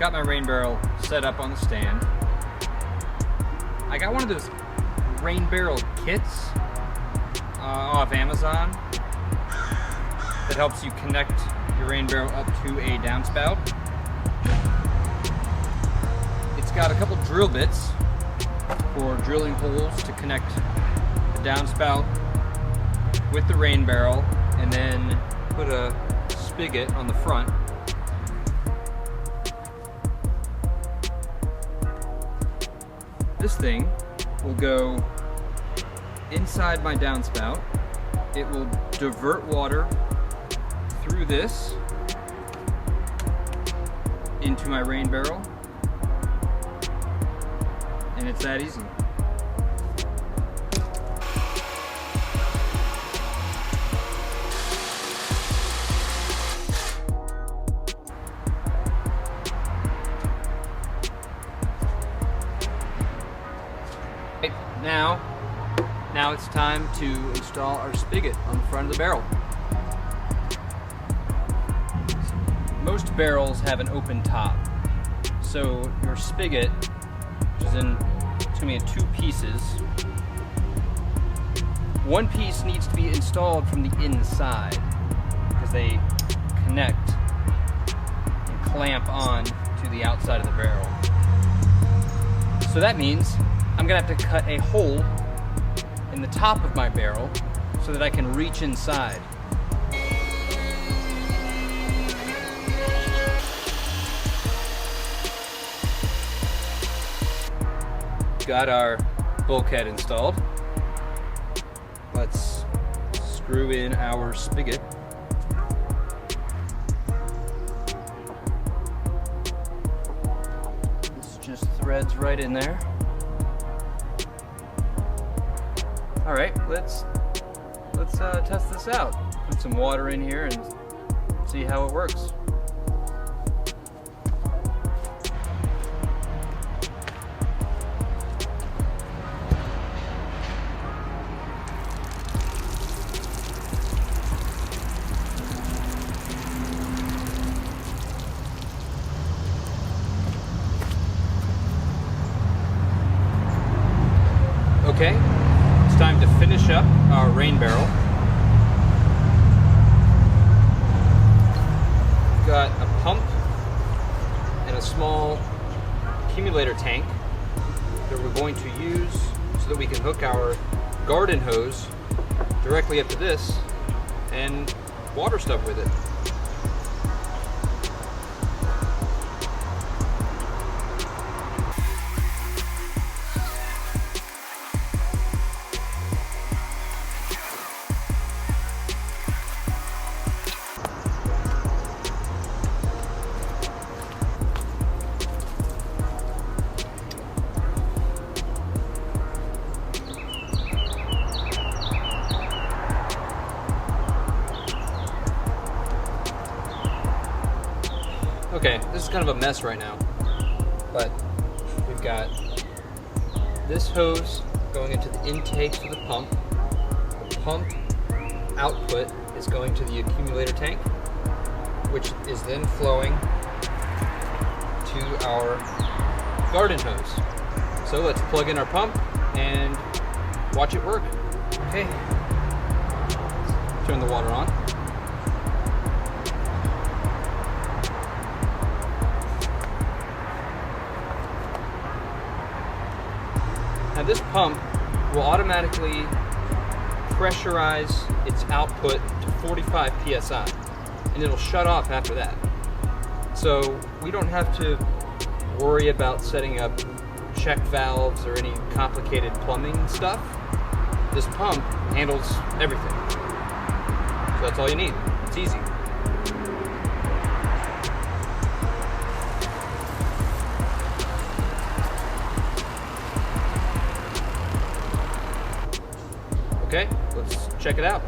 got my rain barrel set up on the stand. I got one of those rain barrel kits off Amazon that helps you connect your rain barrel up to a downspout. It's got a couple drill bits for drilling holes to connect the downspout with the rain barrel, and then put a spigot on the front. This thing will go inside my downspout. It will divert water through this into my rain barrel, and it's that easy. Now it's time to install our spigot on the front of the barrel. Most barrels have an open top, so your spigot, which is in two pieces, one piece needs to be installed from the inside because they connect and clamp on to the outside of the barrel. So that means I'm gonna have to cut a hole in the top of my barrel so that I can reach inside. Got our bulkhead installed. Let's screw in our spigot. This just threads right in there. All right, let's test this out. Put some water in here and see how it works. Okay, it's time to finish up our rain barrel. We've got a pump and a small accumulator tank that we're going to use so that we can hook our garden hose directly up to this and water stuff with it. Okay, this is kind of a mess right now, but we've got this hose going into the intake for the pump. The pump output is going to the accumulator tank, which is then flowing to our garden hose. So let's plug in our pump and watch it work. Okay, turn the water on. Now this pump will automatically pressurize its output to 45 psi, and it'll shut off after that. So we don't have to worry about setting up check valves or any complicated plumbing stuff. This pump handles everything. So that's all you need. It's easy. Okay, let's check it out.